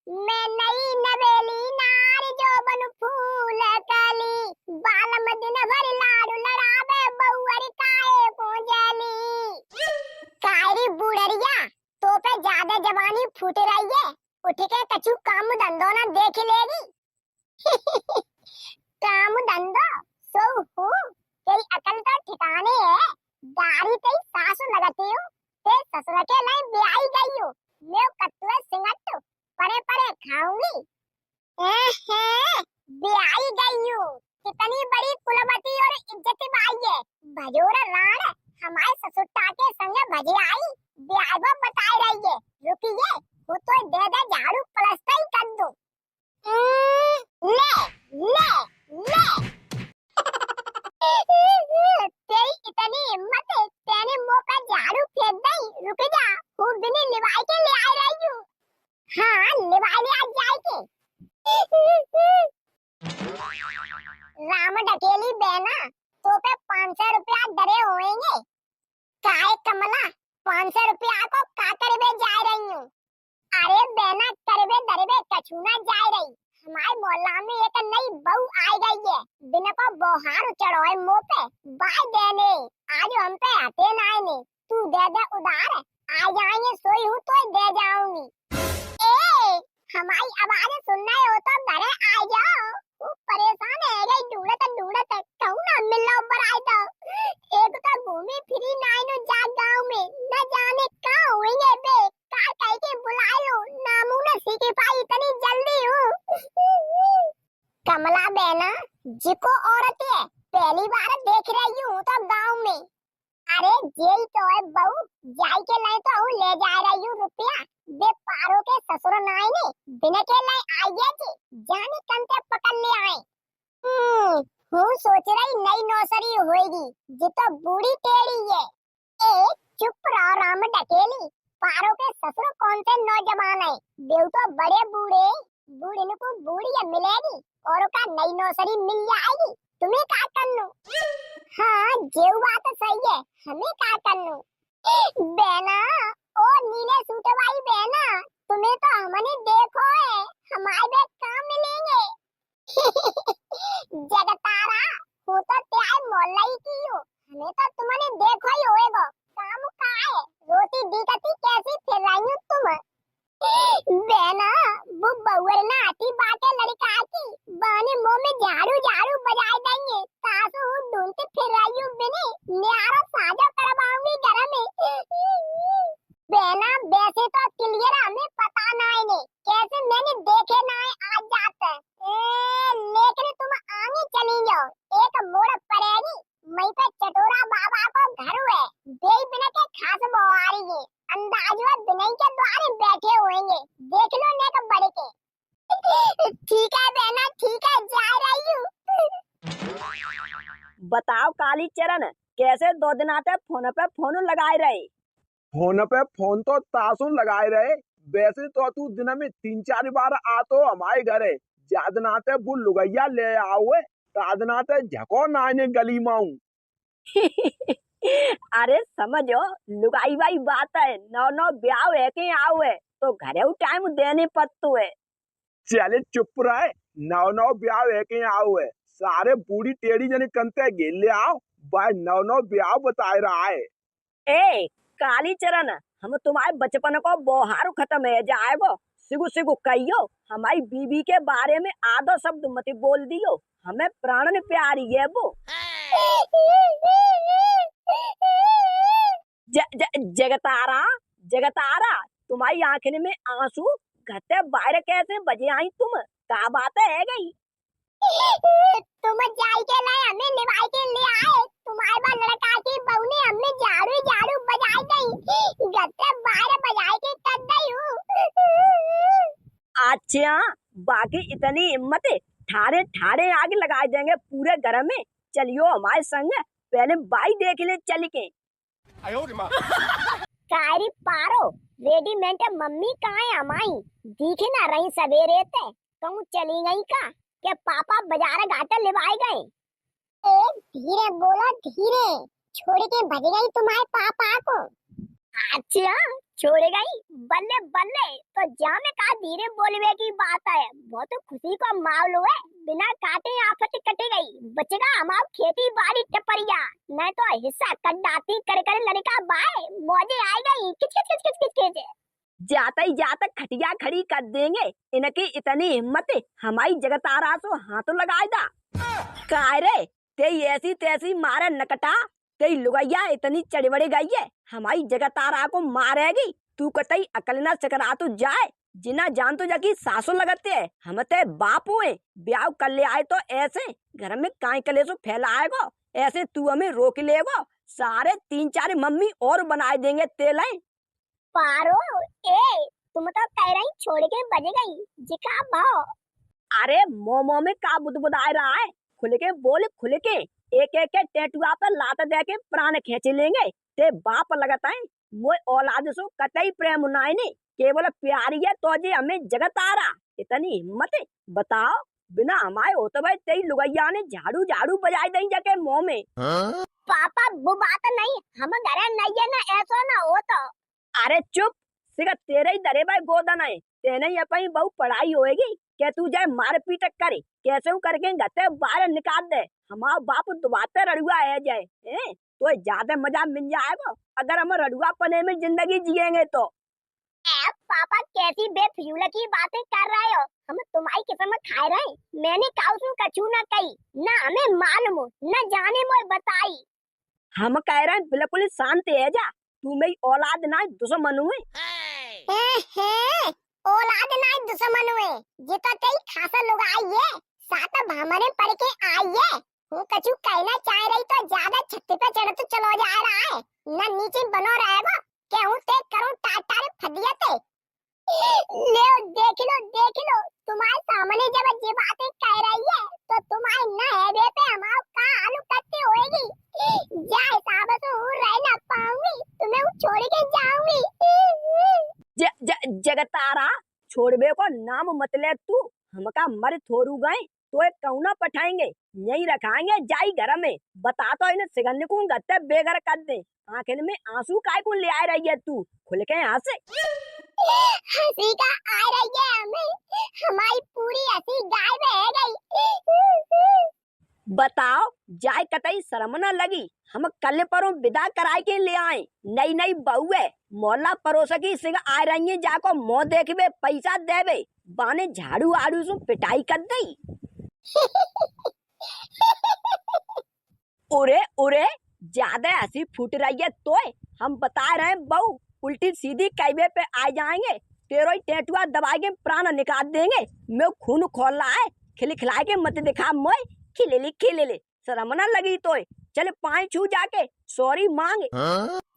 मैं नई नवेली नारी जो बन फूल कली, बालम दिन भर लाडू लड़ावे बहुअर काए को जली। कायरी बुढ़रिया तो पे ज्यादा जवानी फूट रही है, उठ के कछु काम धंधो ना देख लेगी। काम धंधो सो हूँ, तेरी अकल तो ठिकाने है। दाढ़ी तेरी सासु लगती हूँ, ते ससुर के लिए ब्याही गई हूँ। मैं कत्तुए सिंगट्टू परे परे खाऊंगी। ब्याही गई हूँ, कितनी बड़ी कुलवती और इज्जत बाई है। भजोरा राण हमारे ससुरता के संग भजे आई, ब्याह बताई रही है। रुकिए, वो तो दे दे झाड़ू प्लस्तर ही कर दूं। ले ले ले। तेरी इतनी हिम्मत है, तेने मुंह पर झाड़ू फेंक दी। रुक जा, वो बिनी लिवाई के ले आई रही हूँ। हाँ, लिवाई ले आ जाएगी। राम डकेली बहना तो पे 500 रुपया डरे होएंगे। काहे कमला, 500 रुपया को का करबे जा रही हूँ? अरे बहना, करबे दरबे कछु ना जा रही। हमारे मोहल्ला में एक नई बहू आई गई है, बिना को बोहार चढ़ोए मुंह पे बाय देने। आज हम पे आते ना आने, तू दे दे उधार, आ जाएंगे सोई हूँ तो दे जाऊंगी। ए, हमारी आवाज सुनना हो तो घरे आ जाओ। वो परेशान है गई, ढूंढत कहूँ ना मिलना ऊपर आए तो। एक तो घूमी फिरी नाइनो जा गाँव में, न जाने कहाँ होंगे बे। का कह के बुला लो, नामू न सीखी पाई इतनी जल्दी हूँ। कमला बहना जिको औरत है, पहली बार देख रही हूँ तो गाँव में। अरे जेल तो है बहू, जाई के लाए तो हूँ ले जा रही हूँ रुपया। बे पारो के ससुर नाई ने बिना के लाए आइए जी, जानी कंते पकड़ ले आए। हूँ सोच रही नई नौसरी होएगी, जी तो बूढ़ी टेढ़ी है। ए चुप रहो राम डकेली, पारो के ससुर कौन से नौजवान है, देव तो बड़े बूढ़े। बूढ़ी को बूढ़ी मिलेगी और का नई नौसरी मिल जाएगी। तुम्हें क्या करनो? हाँ जेव बात सही है, हमें क्या करनो? बहना, ओ नीले सूट वाली बहना, तुम्हें तो हमने देखो है, हमारे बेट कहाँ मिलेंगे? जगतारा, वो तो त्याग मोहल्ला ही की हो, हमें तो तुमने देखो ही होएगा। काम का है, रोटी दिखती कैसी फिर रही हो तुम? बहना, वो बहुर ना आती बातें लड़का की, बहने मुंह में झाड़ू झाड़ू बजाए देंगे। सासू हूँ ढूंढती फिर रही हूँ बिनी, न्यारा साझा करवाऊंगी घर में। बहना वैसे तो क्लियर हमें पता ना है, कैसे मैंने देखे ना है आज जाते। लेकिन तुम आगे चली जाओ, एक मोड़ पड़ेगी, वहीं पे चटोरा बाबा को घर है, बेई बिना के खास बवारी है। अंदाजवा बिना के द्वारे बैठे होंगे, देख लो ने का बड़े के। ठीक है बहना, ठीक है, जा रही हूँ। बताओ काली चरण, कैसे 2 दिन आते फोन पे फोन लगाए रहे? फोन पे फोन तो तासुन लगाए रहे, वैसे तो तू दिन में 3-4 बार आ तो हमारे घरे। जादनाते बुल लुगैया ले आओए, तादनाते झको नाने गली माऊ। अरे समझो, लुगाई वाई बात है, 9 ब्याह है के आओए तो घरे टाइम देने पड़तो है। चले चुप रहे, 9 ब्याह है के आओए, सारे बूढ़ी टेढ़ी जने कंते गेल ले आओ, भाई 9 ब्याह बताए रहा है। ए काली चरण, हम तुम्हारे बचपन को बोहारू खत्म है जाएगो, सिगु सिगु कहियो, हमारी बीवी के बारे में आधो शब्द मत बोल दियो, हमें प्राणन प्यारी है वो। जगतारा जगतारा, तुम्हारी आंखें में आंसू, घटे बाहर कैसे बजे आई तुम? क्या बात है गई? तुम जाई के लाए हमें निभाई के ले आए, तुम्हारे बाल लड़का की बहू ने हमें झाड़ू झाड़ू बजाई गई, गत्ते बाहर बजाई के कर गई हूँ। अच्छा, बाकी इतनी हिम्मत है, ठाड़े ठाड़े आग लगा देंगे पूरे घर में। चलियो हमारे संग, पहले बाई देख ले चल के। कारी पारो, रेडीमेड मम्मी कहाँ है हमारी? दिखे ना रही सवेरे ते, कहूँ चली गई का? क्या पापा बाजार घाटे लिवाए गए? धीरे बोलो धीरे, छोड़ के भज गई तुम्हारे पापा को। अच्छा छोड़े गई बल्ले बल्ले। तो जा में कहा धीरे बोलवे की बात है, बहुत खुशी का माहौल हुए, बिना काटे आफत कटे गई, बचेगा हमार खेती बाड़ी टपरिया, नहीं तो हिस्सा कड्डाती कर कर लड़का बाय मौजे आ गई किच किच किच किच किच। जाता ही जाता खटिया खड़ी कर देंगे, इनकी इतनी हिम्मत हमारी जगतारा तो हाथ लगाए दा। काय रे तेई ऐसी तैसी मारे नकटा, तेई लुगैया इतनी चढ़बड़े गई है, हमारी जगतारा को मारेगी। तू कतई अकल न चकरा तो जाए, जिना जान तो जाकी सासो लगते है, हम ते बाप हुए, ब्याह कर ले आए तो ऐसे घर में काय कले सो फैलाएगो, ऐसे तू हमें रोक लेगो, सारे 3-4 मम्मी और बनाए देंगे तेल। पारो ए तुम तो कह रही छोड़ के बज गई जिका भाव। अरे मोमो में का बुदबुदाए रहा है, खुल के बोल खुल के, एक एक के टेटुआ पर लात दे के प्राण खींच लेंगे। ते बाप लगता है मोए औलाद सो कतई प्रेम नाई ने, केवल प्यारी है तो जे हमें जगत आ रहा, इतनी हिम्मत बताओ, बिना हमारे होते भाई तेरी लुगैया ने झाड़ू झाड़ू बजाई दई जाके मुंह में। पापा वो बात नहीं, हम घर नहीं है ना, ऐसा ना हो तो। अरे चुप, सिर्फ तेरे ही दरे भाई गोदन है, तेने ही अपनी बहु पढ़ाई होएगी, क्या तू जाए मार पीट करे, कैसे करके गते बाहर निकाल दे, हमारा बाप दुबाते रड़ुआ है जाए, तो ज्यादा मजा मिल जाएगा अगर हम रड़ुआ पने में जिंदगी जिएंगे तो। पापा कैसी बेफिजूल की बातें कर रहे हो, हम तुम्हारी किस्म खा रहे हैं, मैंने काउसू कछू ना कही, ना हमें मालूम न जाने मोए बताई। हम कह रहे हैं बिल्कुल शांत है जा, तू मेरी औलाद ना दुश्मन हुए। औलाद ना दुश्मन हुए, ये तो कई खासा लोग आई है, साथ हमारे पढ़ के आई है, वो कछु कहना चाह रही तो ज्यादा छत्ते पे चढ़ तो चलो जा रहा है, ना नीचे बनो रहेगा, क्या हूँ ते करूँ टाटारे फदियते। देख लो, तुम्हारे सामने जब ये बातें कह रही है, तो तुम्हारे न है पे हमारे का आलू कत्ते होएगी, जा हिसाब से हूँ रह ना पाऊंगी, तुम्हें छोड़ के जाऊंगी। जगतारा छोड़बे को नाम मत ले तू, हमका मर थोड़ू गए तो एक कौना पठाएंगे, यही रखाएंगे जाई घर में, बता तो इन्हें सिगन को गत्ते बेघर कर दे, आखिर में आंसू काय को ले आ रही है तू, खुल के यहाँ से। हंसी का आ रही है हमें, हमारी पूरी हंसी गायब है गई। बताओ जाए कतई शर्म न लगी, हम कल परों विदा कराए के ले आए, नई नई बहू है, मोहल्ला पड़ोस की सिग आ रही है, जाको मुँह देखबे पैसा देवे, बाने झाड़ू आड़ू सु पिटाई कर दई। उरे उरे ज्यादा हंसी फूट रही है तो हम बता रहे हैं बहू, उल्टी सीधी कैबे पे आ जाएंगे, तेरो ही टेटुआ दबाए के प्राण निकाल देंगे, मैं खून खोल रहा है, खिलखिला के मत दिखा मोए, खिले शर्म न लगी तो चल पाए छू जाके सॉरी मांग।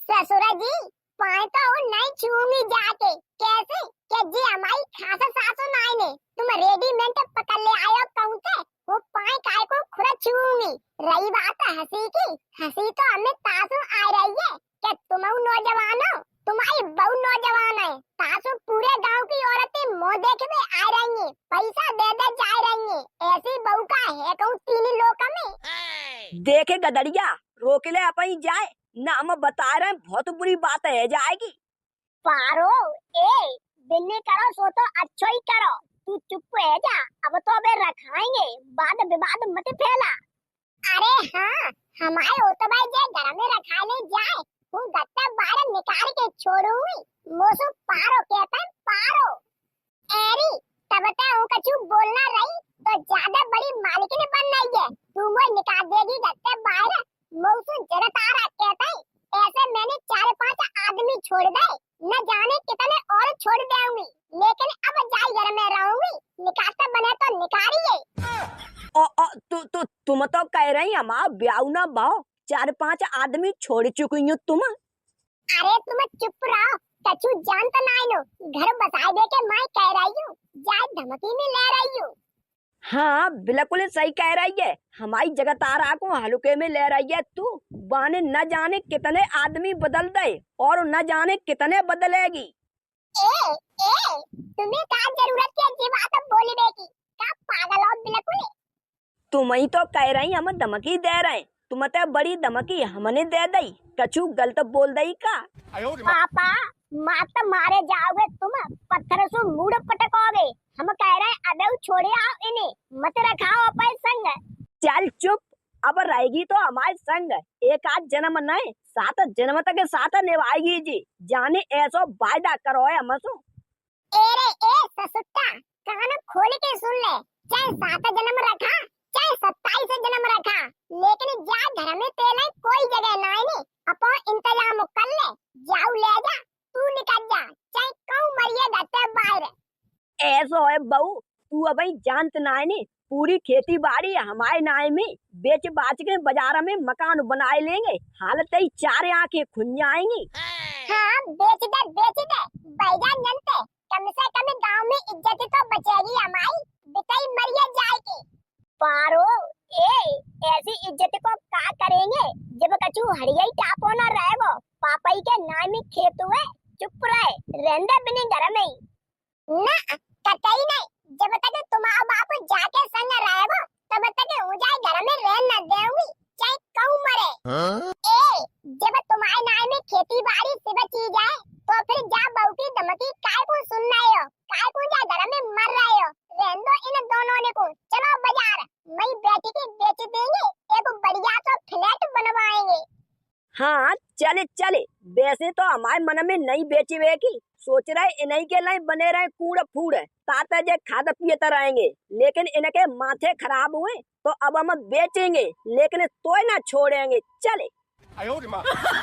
ससुरा जी पाए तो नहीं छूंगी जाके, कैसे क्या जी हमारी खासा सासू नाई ने तुम रेडीमेड पकड़ ले आयो कहूं से, वो पाए काय को खुरा छूंगी। रही बात हंसी की, हंसी तो हमें तासू आ रही है, क्या तुम नौजवान हो, तुम्हारी बहू नौजवान है, तासू पूरे गांव की औरतें मुंह देखे में आ रही हैं, पैसा दे दे जा रही हैं, ऐसी बहू का है कहूं तीन लोक में। देखे गदड़िया रोक ले अपनी जाए ना, हम बता रहे हैं बहुत बुरी बात है जाएगी। पारो ए बिन्नी करो सो तो अच्छा ही करो, तू चुप है जा, अब तो अबे रखाएंगे, बाद विवाद मत फैला। अरे हाँ हमारे हो तो भाई जे घर में रखा ले जाए, हूँ गत्ता बाहर निकाल के छोड़ूंगी, मोसो पारो कहता है पारो। एरी तब तक हूँ कछु बोलना रही तो ज्यादा बड़ी मालिकिन बन रही है, तू मुझे निकाल देगी गत्ता बाहर, मौसू जगतारा कहता है, ऐसे मैंने 4-5 आदमी छोड़ दे, न जाने कितने और छोड़ दूंगी, लेकिन अब जाई घर में रहूंगी, निकालता बने तो निकालिए। तुम तो कह रही हमारा ब्याह ना भाव, 4-5 आदमी छोड़ चुकी हूँ तुम। अरे तुम चुप रहो, कछु जानता नहीं नो, घर बसाए दे के मैं कह रही हूँ, जाए धमकी में ले रही हूँ। हाँ बिल्कुल सही कह रही है, हमारी जगतारा को हल्के में ले रही है तू, बाने न जाने कितने आदमी बदल दे और न जाने कितने बदलेगी। तुम्हें क्या जरूरत है ये बात बोलने की, क्या पागल हो बिल्कुल। तुम ही तो कह रही हम धमकी दे रहे, तुम तो बड़ी धमकी हमने दे दी, कछु गलत बोल दई का। पापा मात मारे जाओगे तुम, पत्थर से मुड़ पटकोगे। हम कह रहे हैं अबे छोड़े आओ इन्हें, मत रखाओ अपने संग। चल चुप, अब रहेगी तो हमारे संग। एक आध जन्म नहीं, 7 जन्म तक साथ निभाएगी जी। जाने ऐसो वायदा करो है हमसो। एरे ए ससुट्टा, कान खोल के सुन ले। चाहे 7 जन्म रखा, चाहे 27 जन्म रखा, लेकिन जा घर में तेरे कोई जगह ना है। अपो इंतजाम कर ले, जाऊ ले जा, तू निकल जा, चाहे कहूँ मरिए घटे बाहर। ऐसो है बहू, तू अब जानत ना है नी, पूरी खेती बाड़ी हमारे नाम में बेच बाच के बाजार में मकान बनाए लेंगे। हालत ही 4 आंखें खुल जाएंगी। हाँ बेच दे बैजान जनते, कम से कम गांव में इज्जत तो बचेगी हमारी, बिताई मरिए जाएगी। पारो ए ऐसी इज्जत को का करेंगे जब कछु हड़ियाई टापो न रहेगो। पापाई के नाम में खेत हुए, चुप रहे, रहंदे बिनी घर में ही ना, कतई नहीं। जब तक तुम्हारा बाप जाके संग रहेगो तब तक हो जाए घर में रह न देऊंगी, चाहे कहूँ मरे। ए जब तुम्हारे नाम में खेती बाड़ी सिर्फ चीज है तो फिर जा बहू की धमकी काय को सुन रहे हो, काय को जा घर में मर रहे हो। रहने दो इन दोनों ने को, चलो बाजार, मई बेटी की बेच देंगे, एक बढ़िया सा फ्लैट बनवाएंगे। हाँ चले चले, वैसे तो हमारे मन में नहीं बेचे की सोच रहे, इन्हीं के लिए बने रहे कूड़ फूड़, ताता जे खाद पियते रहेंगे। लेकिन इनके माथे खराब हुए तो अब हम बेचेंगे, लेकिन तोय ना छोड़ेंगे। चले।